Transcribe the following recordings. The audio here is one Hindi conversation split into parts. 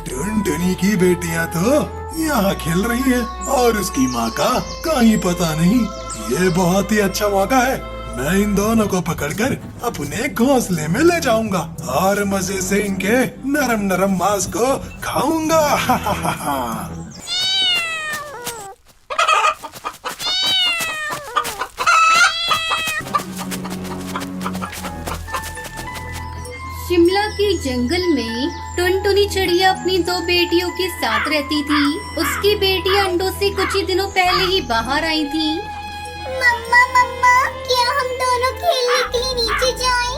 टुनटुनी की बेटियां तो यहाँ खेल रही हैं और उसकी माँ का कहीं पता नहीं। ये बहुत ही अच्छा मौका है। मैं इन दोनों को पकड़कर अपने घोंसले में ले जाऊंगा और मजे से इनके नरम नरम मांस को खाऊंगा। शिमला के जंगल में टुनटुनी चिड़िया अपनी दो बेटियों के साथ रहती थी। उसकी बेटियां अंडों से कुछ ही दिनों पहले ही बाहर आई थी। मम्मा मम्मा, क्या हम दोनों खेलने के लिए नीचे जाएं?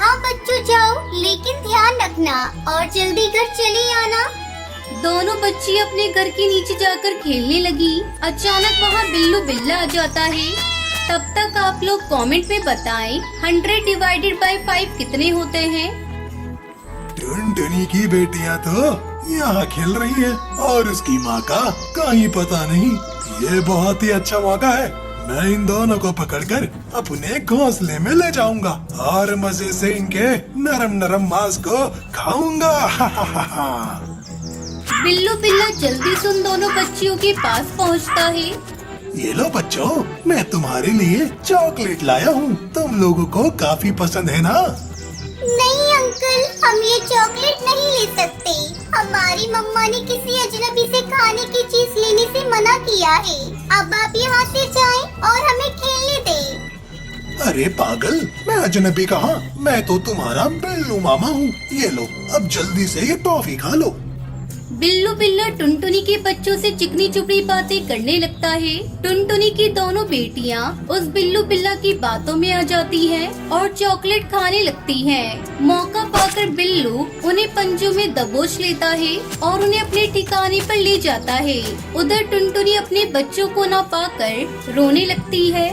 हाँ बच्चों जाओ, लेकिन ध्यान रखना और जल्दी घर चले आना। दोनों बच्ची अपने घर के नीचे जाकर खेलने लगी। अचानक वहाँ बिल्लू बिल्ला आ जाता है। तब तक आप लोग कमेंट में बताएं 100 डिवाइडेड बाय 5 कितने होते हैं। टुनटुनी की बेटियां तो यहाँ खेल रही हैं और उसकी माँ का कहीं पता नहीं। ये बहुत ही अच्छा मौका है। मैं इन दोनों को पकड़कर अपने घोंसले में ले जाऊंगा और मजे से इनके नरम नरम मांस को खाऊंगा। बिल्लू बिल्ला जल्दी से उन दोनों बच्चियों के पास पहुँचता है। ये लो बच्चों, मैं तुम्हारे लिए चॉकलेट लाया हूँ। तुम लोगों को काफी पसंद है ना? नहीं अंकल, हम ये चॉकलेट नहीं ले सकते। हमारी मम्मा ने किसी अजनबी से खाने की चीज लेने से मना किया है। अब आप यहाँ से जाएं और हमें खेलने दें। अरे पागल, मैं अजनबी कहाँ? मैं तो तुम्हारा बिल्लू मामा हूँ। ये लो, अब जल्दी से ये टॉफी खा लो। बिल्लू बिल्ला टुनटुनी के बच्चों से चिकनी चुपड़ी बातें करने लगता है। टुनटुनी की दोनों बेटियां उस बिल्लू बिल्ला की बातों में आ जाती हैं और चॉकलेट खाने लगती हैं। मौका पाकर बिल्लू उन्हें पंजों में दबोच लेता है और उन्हें अपने ठिकाने पर ले जाता है। उधर टुनटुनी अपने बच्चों को न पाकर रोने लगती है।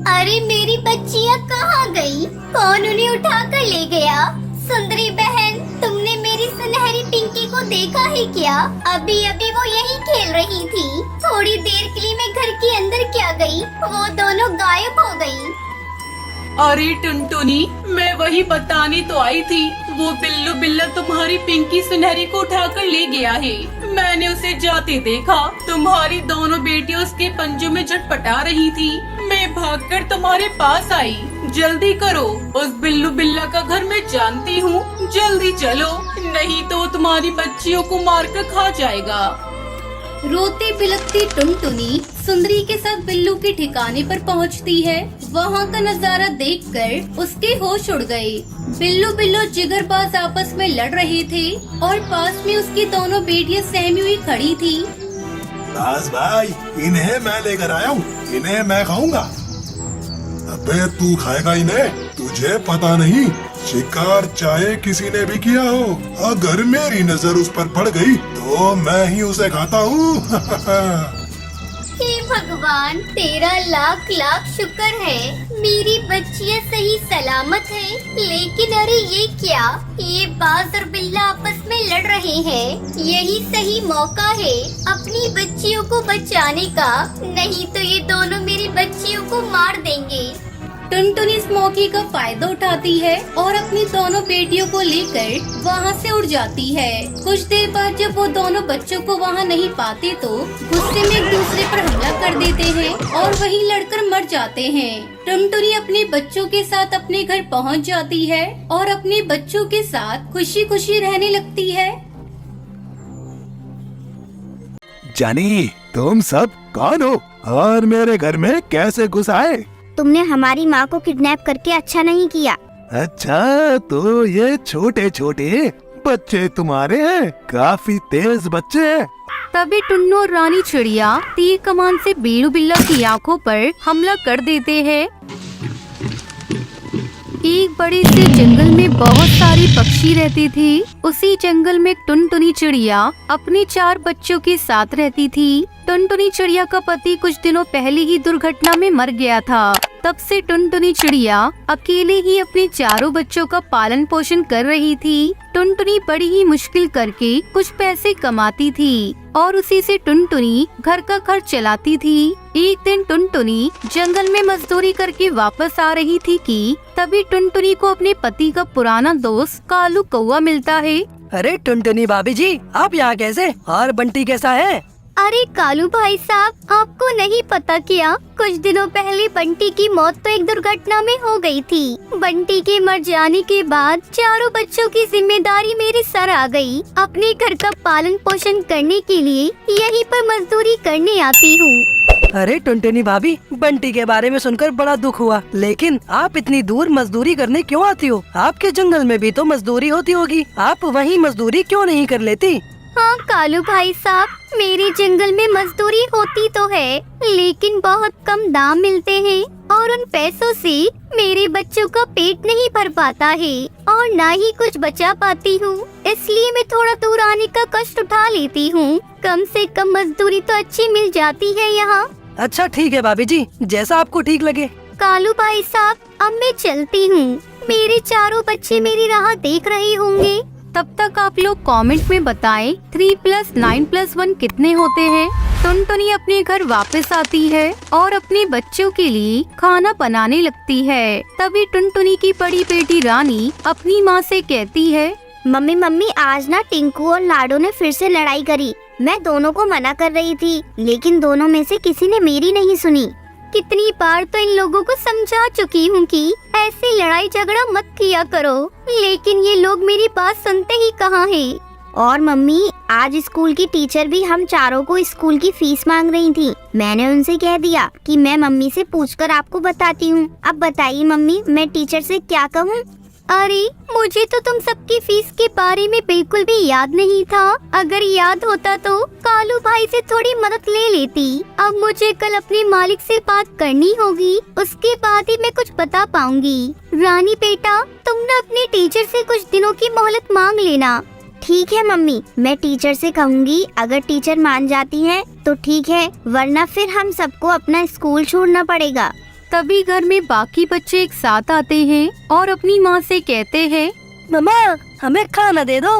अरे मेरी बच्चियाँ कहाँ गई? कौन उन्हें उठा कर ले गया? सुंदरी बहन, तुमने मेरी सुनहरी पिंकी को देखा है क्या? अभी अभी वो यही खेल रही थी। थोड़ी देर के लिए मैं घर के अंदर क्या गई, वो दोनों गायब हो गई। अरे टुनटुनी, मैं वही बताने तो आई थी। वो बिल्लू बिल्ला तुम्हारी पिंकी सुनहरी को उठाकर ले गया है। मैंने उसे जाते देखा। तुम्हारी दोनों बेटियां उसके पंजों में झटपटा रही थी। मैं भागकर तुम्हारे पास आई। जल्दी करो, उस बिल्लू बिल्ला का घर मैं जानती हूँ। जल्दी चलो, नहीं तो तुम्हारी बच्चियों को मारकर खा जाएगा। रोती बिलखती टुनटुनी सुंदरी के साथ बिल्लू के ठिकाने पर पहुंचती है। वहां का नजारा देखकर उसके होश उड़ गए। बिल्लू बिल्लो जिगरबाज आपस में लड़ रहे थे और पास में उसकी दोनों बेटियां सहमी हुई खड़ी थी। बस भाई, इन्हें मैं लेकर आया हूँ। इन्हें मैं खाऊंगा। अबे तू खाएगा इन्हें? तुझे पता नहीं, शिकार चाहे किसी ने भी किया हो, अगर मेरी नजर उस पर पड़ गई तो मैं ही उसे खाता हूँ। हे भगवान, तेरा लाख लाख शुक्र है मेरी बच्चियाँ सही सलामत हैं। लेकिन अरे ये क्या? ये बाज और बिल्ला आपस में लड़ रहे हैं। यही सही मौका है अपनी बच्चियों को बचाने का, नहीं तो ये दोनों मेरी बच्चियों को मार देंगे। टुनटुनी इस मौके का फायदा उठाती है और अपनी दोनों बेटियों को लेकर वहाँ से उड़ जाती है। कुछ देर बाद जब वो दोनों बच्चों को वहाँ नहीं पाते तो गुस्से में एक दूसरे पर हमला कर देते हैं और वहीं लड़कर मर जाते हैं। टुनटुनी अपने बच्चों के साथ अपने घर पहुँच जाती है और अपने बच्चों के साथ खुशी खुशी रहने लगती है। जानी, तुम सब कौन हो और मेरे घर में कैसे घुस आए? तुमने हमारी माँ को किडनैप करके अच्छा नहीं किया। अच्छा, तो ये छोटे छोटे बच्चे तुम्हारे हैं? काफी तेज बच्चे हैं। तभी टुन्नू और रानी चिड़िया तीर कमान से बिल्लू बिल्ला की आंखों पर हमला कर देते हैं। एक बड़े से जंगल में बहुत सारी पक्षी रहती थी। उसी जंगल में टुनटुनी चिड़िया अपने 4 बच्चों के साथ रहती थी। टुनटुनी चिड़िया का पति कुछ दिनों पहले ही दुर्घटना में मर गया था। तब से टुनटुनी चिड़िया अकेले ही अपने चारों बच्चों का पालन पोषण कर रही थी। टुनटुनी बड़ी ही मुश्किल करके कुछ पैसे कमाती थी और उसी से टुनटुनी घर का खर्च चलाती थी। एक दिन टुनटुनी जंगल में मजदूरी करके वापस आ रही थी कि तभी टुनटुनी को अपने पति का पुराना दोस्त कालू कौवा मिलता है। अरे टुनटुनी भाभी जी, आप यहाँ कैसे? और बंटी कैसा है? अरे कालू भाई साहब, आपको नहीं पता क्या? कुछ दिनों पहले बंटी की मौत तो एक दुर्घटना में हो गई थी। बंटी के मर जाने के बाद चारों बच्चों की जिम्मेदारी मेरे सर आ गई। अपने घर का पालन पोषण करने के लिए यहीं पर मजदूरी करने आती हूँ। अरे टुनटुनी भाभी, बंटी के बारे में सुनकर बड़ा दुख हुआ, लेकिन आप इतनी दूर मजदूरी करने क्यों आती हो? आपके जंगल में भी तो मजदूरी होती होगी, आप वहीं मजदूरी क्यों नहीं कर लेती? हाँ कालू भाई साहब, मेरे जंगल में मजदूरी होती तो है, लेकिन बहुत कम दाम मिलते हैं और उन पैसों से मेरे बच्चों का पेट नहीं भर पाता है और ना ही कुछ बचा पाती हूँ। इसलिए मैं थोड़ा दूर आने का कष्ट उठा लेती हूँ। कम से कम मजदूरी तो अच्छी मिल जाती है यहाँ। अच्छा ठीक है भाभी जी, जैसा आपको ठीक लगे। कालू भाई साहब, अब मैं चलती हूँ। मेरे चारों बच्चे मेरी राह देख रहे होंगे। तब तक आप लोग कमेंट में बताएं 3 + 9 + 1 कितने होते हैं। टुनटुनी अपने घर वापस आती है और अपने बच्चों के लिए खाना बनाने लगती है। तभी टुनटुनी की बड़ी बेटी रानी अपनी माँ से कहती है, मम्मी मम्मी, आज ना टिंकू और लाडो ने फिर से लड़ाई करी। मैं दोनों को मना कर रही थी, लेकिन दोनों में से किसी ने मेरी नहीं सुनी। कितनी बार तो इन लोगों को समझा चुकी हूँ कि ऐसे लड़ाई झगड़ा मत किया करो, लेकिन ये लोग मेरी बात सुनते ही कहाँ हैं। और मम्मी, आज स्कूल की टीचर भी हम चारों को स्कूल की फीस मांग रही थी। मैंने उनसे कह दिया कि मैं मम्मी से पूछकर आपको बताती हूँ। अब बताइए मम्मी, मैं टीचर से क्या कहूँ? अरे मुझे तो तुम सबकी फीस के बारे में बिल्कुल भी याद नहीं था। अगर याद होता तो कालू भाई से थोड़ी मदद ले लेती। अब मुझे कल अपने मालिक से बात करनी होगी, उसके बाद ही मैं कुछ बता पाऊंगी। रानी बेटा, तुम न अपने टीचर से कुछ दिनों की मोहलत मांग लेना। ठीक है मम्मी, मैं टीचर से कहूँगी। अगर टीचर मान जाती हैं तो ठीक है, वरना फिर हम सबको अपना स्कूल छोड़ना पड़ेगा। तभी घर में बाकी बच्चे एक साथ आते हैं और अपनी माँ से कहते हैं, मम्मा, हमें खाना दे दो।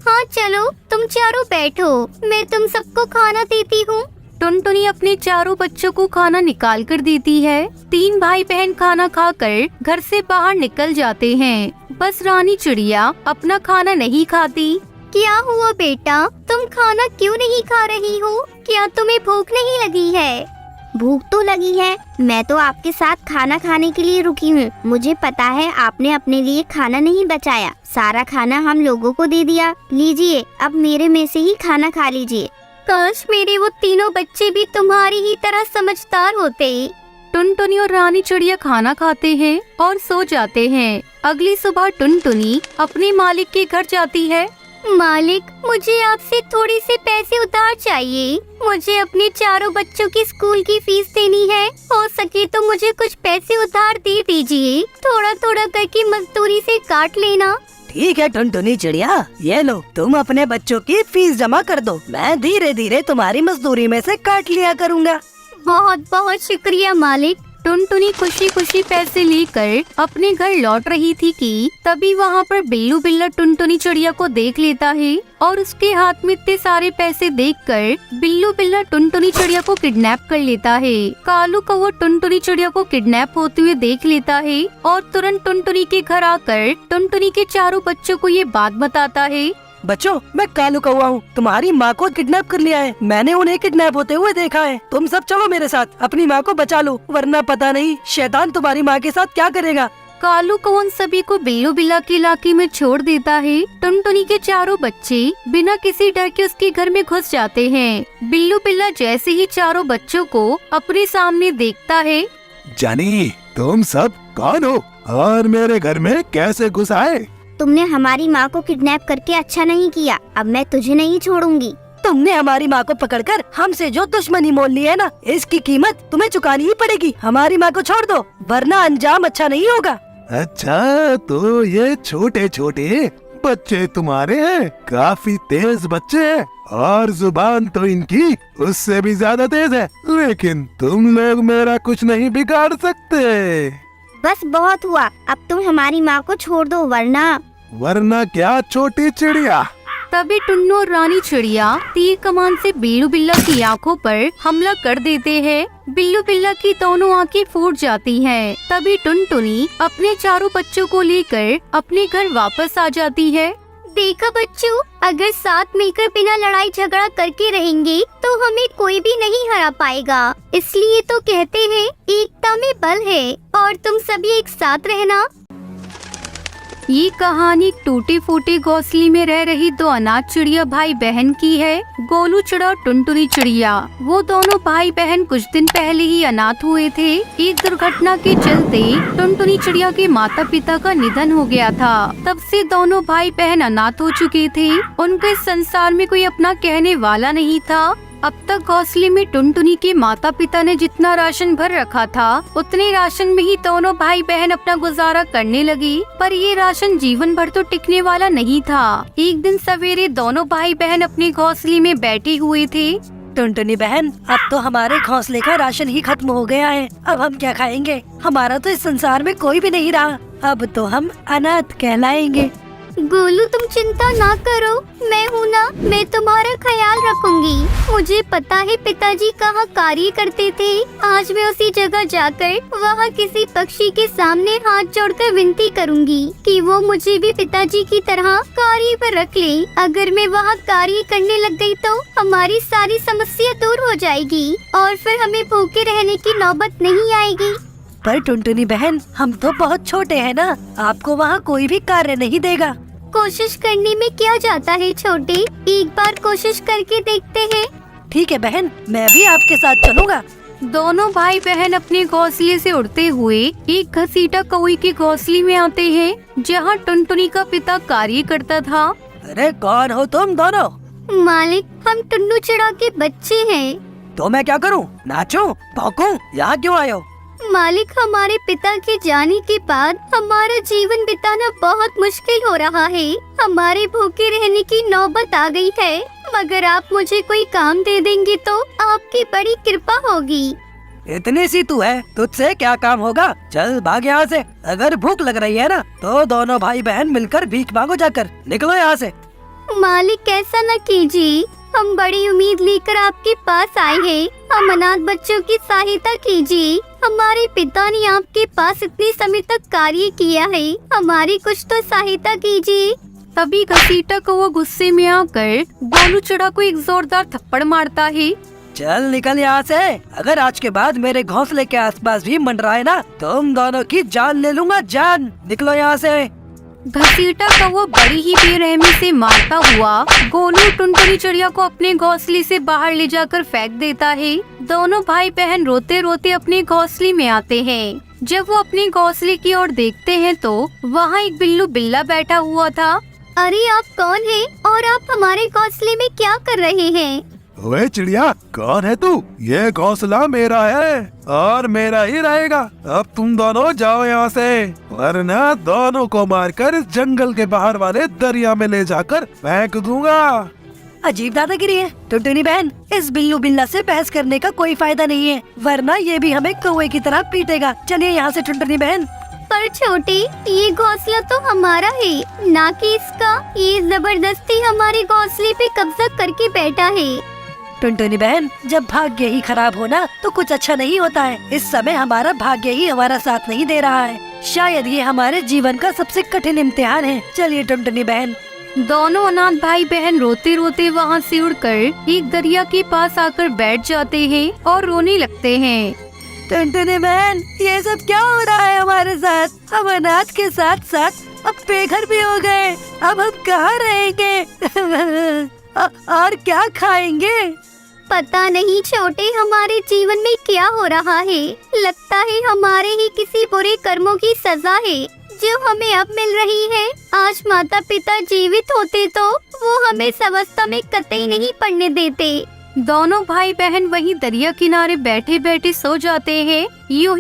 हाँ चलो, तुम चारों बैठो, मैं तुम सबको खाना देती हूँ। टुनटुनी अपने चारों बच्चों को खाना निकाल कर देती है। 3 भाई बहन खाना खाकर घर से बाहर निकल जाते हैं। बस रानी चिड़िया अपना खाना नहीं खाती। क्या हुआ बेटा, तुम खाना क्यों नहीं खा रही हो? क्या तुम्हें भूख नहीं लगी है? भूख तो लगी है, मैं तो आपके साथ खाना खाने के लिए रुकी हूँ। मुझे पता है आपने अपने लिए खाना नहीं बचाया, सारा खाना हम लोगों को दे दिया। लीजिए, अब मेरे में से ही खाना खा लीजिए। काश मेरे वो तीनों बच्चे भी तुम्हारी ही तरह समझदार होते। टुनटुनी और रानी चिड़िया खाना खाते हैं और सो जाते हैं। अगली सुबह टुनटुनी अपने मालिक के घर जाती है। मालिक, मुझे आपसे थोड़ी से पैसे उधार चाहिए। मुझे अपने चारों बच्चों की स्कूल की फीस देनी है। हो सके तो मुझे कुछ पैसे उधार दे दीजिए। थोड़ा थोड़ा करके मजदूरी से काट लेना। ठीक है टुनटुनी चिड़िया, ये लो, तुम अपने बच्चों की फीस जमा कर दो। मैं धीरे धीरे तुम्हारी मजदूरी में से काट लिया करूँगा। बहुत बहुत शुक्रिया मालिक। टुनटुनी खुशी खुशी पैसे लेकर अपने घर लौट रही थी कि तभी वहाँ पर बिल्लू बिल्ला टुनटुनी चिड़िया को देख लेता है और उसके हाथ में इतने सारे पैसे देखकर बिल्लू बिल्ला टुनटुनी चिड़िया को किडनैप कर लेता है। कालू कौवा टुनटुनी चिड़िया को किडनैप होते हुए देख लेता है और तुरंत टुनटुनी के घर आकर टुनटुनी के चारों बच्चों को ये बात बताता है। बच्चों, मैं कालू कौवा हूँ, तुम्हारी माँ को किडनैप कर लिया है। मैंने उन्हें किडनैप होते हुए देखा है। तुम सब चलो मेरे साथ, अपनी माँ को बचा लो, वरना पता नहीं शैतान तुम्हारी माँ के साथ क्या करेगा। कालू कौवा सभी को बिल्लू बिल्ला के इलाके में छोड़ देता है। टुनटुनी के चारों बच्चे बिना किसी डर के उसके घर में घुस जाते हैं। बिल्लू बिल्ला जैसे ही चारों बच्चों को अपने सामने देखता है, जानी, तुम सब कौन हो और मेरे घर में कैसे घुस आए? तुमने हमारी माँ को किडनैप करके अच्छा नहीं किया। अब मैं तुझे नहीं छोड़ूंगी। तुमने हमारी माँ को पकड़कर हमसे जो दुश्मनी मोल ली है ना, इसकी कीमत तुम्हें चुकानी ही पड़ेगी। हमारी माँ को छोड़ दो, वरना अंजाम अच्छा नहीं होगा। अच्छा, तो ये छोटे छोटे बच्चे तुम्हारे हैं काफी तेज बच्चे हैं और जुबान तो इनकी उससे भी ज्यादा तेज है, लेकिन तुम लोग मेरा कुछ नहीं बिगाड़ सकते। बस बहुत हुआ, अब तुम हमारी माँ को छोड़ दो वरना क्या छोटी चिड़िया। तभी टुन्नू और रानी चिड़िया तीर कमान से बिल्लू बिल्ला की आंखों पर हमला कर देते हैं। बिल्लू बिल्ला की दोनों आंखें फूट जाती हैं। तभी टुनटुनी अपने चारों बच्चों को लेकर अपने घर वापस आ जाती है। देखा बच्चों, अगर साथ मिलकर बिना लड़ाई झगड़ा करके रहेंगे तो हमें कोई भी नहीं हरा पाएगा। इसलिए तो कहते हैं एकता में बल है, और तुम सभी एक साथ रहना। ये कहानी टूटी फूटी घोंसले में रह रही दो अनाथ चिड़िया भाई बहन की है, गोलू चिड़ा और टुनटुनी चिड़िया। वो दोनों भाई बहन कुछ दिन पहले ही अनाथ हुए थे। एक दुर्घटना के चलते टुनटुनी चिड़िया के माता पिता का निधन हो गया था। तब से दोनों भाई बहन अनाथ हो चुके थे। उनके संसार में कोई अपना कहने वाला नहीं था। अब तक घोंसले में टुनटुनी के माता पिता ने जितना राशन भर रखा था, उतने राशन में ही दोनों भाई बहन अपना गुजारा करने लगी। पर ये राशन जीवन भर तो टिकने वाला नहीं था। एक दिन सवेरे दोनों भाई बहन अपने घोंसले में बैठे हुए थे। टुनटुनी बहन, अब तो हमारे घोंसले का राशन ही खत्म हो गया है। अब हम क्या खाएंगे? हमारा तो इस संसार में कोई भी नहीं रहा। अब तो हम अनाथ कहलाएंगे। गोलू तुम चिंता ना करो, मैं हूँ ना, मैं तुम्हारा ख्याल रखूंगी। मुझे पता है पिताजी कहाँ कार्य करते थे। आज मैं उसी जगह जाकर वहाँ किसी पक्षी के सामने हाथ जोड़कर विनती करूंगी कि वो मुझे भी पिताजी की तरह कार्य पर रख ले। अगर मैं वहाँ कार्य करने लग गई तो हमारी सारी समस्या दूर हो जाएगी और फिर हमें भूखे रहने की नौबत नहीं आएगी। पर टुनटुनी बहन, हम तो बहुत छोटे हैं ना, आपको वहाँ कोई भी कार्य नहीं देगा। कोशिश करने में क्या जाता है छोटे, एक बार कोशिश करके देखते हैं। ठीक है बहन, मैं भी आपके साथ चलूँगा। दोनों भाई बहन अपने घोंसले से उड़ते हुए एक घसीटा कौई के घोंसले में आते हैं, जहाँ टुनटुनी का पिता कार्य करता था। अरे कौन हो तुम दोनों? मालिक, हम टुन्नू चिड़ा के बच्चे हैं। तो मैं क्या करूँ? नाचूं, भौंकूं? यहाँ क्यों आए हो? मालिक, हमारे पिता के जाने के बाद हमारा जीवन बिताना बहुत मुश्किल हो रहा है। हमारे भूखे रहने की नौबत आ गई है। मगर आप मुझे कोई काम दे देंगे तो आपकी बड़ी कृपा होगी। इतनी सी तू है, तुझसे क्या काम होगा? चल भाग यहाँ से। अगर भूख लग रही है ना तो दोनों भाई बहन मिलकर भीख मांगो जाकर। निकलो यहाँ से। मालिक, ऐसा न कीजिए, हम बड़ी उम्मीद लेकर आपके पास आए हैं। हम अनाथ बच्चों की सहायता कीजिए। हमारे पिता ने आपके पास इतने समय तक कार्य किया है, हमारी कुछ तो सहायता कीजिए। तभी घसीटा को वो गुस्से में आकर गोलू चिड़ा को एक जोरदार थप्पड़ मारता है। चल निकल यहाँ से। अगर आज के बाद मेरे घोंसले के आसपास भी मंडराए ना, तुम दोनों की जान ले लूंगा, जान। निकलो यहाँ से। घसीटा का वो बड़ी ही बेरहमी से मारता हुआ गोलू टुनटुनी चिड़िया को अपने घोंसले से बाहर ले जाकर फेंक देता है। दोनों भाई बहन रोते रोते अपने घोंसले में आते हैं। जब वो अपने घोंसले की ओर देखते हैं तो वहाँ एक बिल्लू बिल्ला बैठा हुआ था। अरे आप कौन हैं और आप हमारे घोंसले में क्या कर रहे हैं? ओए चिड़िया, कौन है तू? ये घोंसला मेरा है और मेरा ही रहेगा। अब तुम दोनों जाओ यहाँ से, वरना दोनों को मारकर इस जंगल के बाहर वाले दरिया में ले जाकर फेंक दूंगा। अजीब दादागिरी है। टुनटुनी बहन, इस बिल्लू बिल्ला से बहस करने का कोई फायदा नहीं है, वरना ये भी हमें कौवे की तरह पीटेगा। चलिए यहाँ से टुनटुनी बहन। पर छोटे, ये घोंसला तो हमारा है, ना कि इसका। ये जबरदस्ती हमारे घोंसले पे कब्जा करके बैठा है। टुनटुनी बहन, जब भाग्य ही खराब हो ना तो कुछ अच्छा नहीं होता है। इस समय हमारा भाग्य ही हमारा साथ नहीं दे रहा है। शायद ये हमारे जीवन का सबसे कठिन इम्तिहान है। चलिए टुनटुनी बहन। दोनों अनाथ भाई बहन रोते रोते वहाँ से उड़कर एक दरिया के पास आकर बैठ जाते हैं और रोने लगते हैं। टुनटुनी बहन, ये सब क्या हो रहा है हमारे साथ? हम अनाथ के साथ साथ अब बेघर भी हो गए। अब हम कहाँ रहेंगे और क्या खाएंगे? पता नहीं छोटे, हमारे जीवन में क्या हो रहा है। लगता है हमारे ही किसी बुरे कर्मों की सजा है जो हमें अब मिल रही है। आज माता पिता जीवित होते तो वो हमें इस अवस्था में कतई नहीं पड़ने देते। दोनों भाई बहन वहीं दरिया किनारे बैठे बैठे सो जाते हैं। यूं ही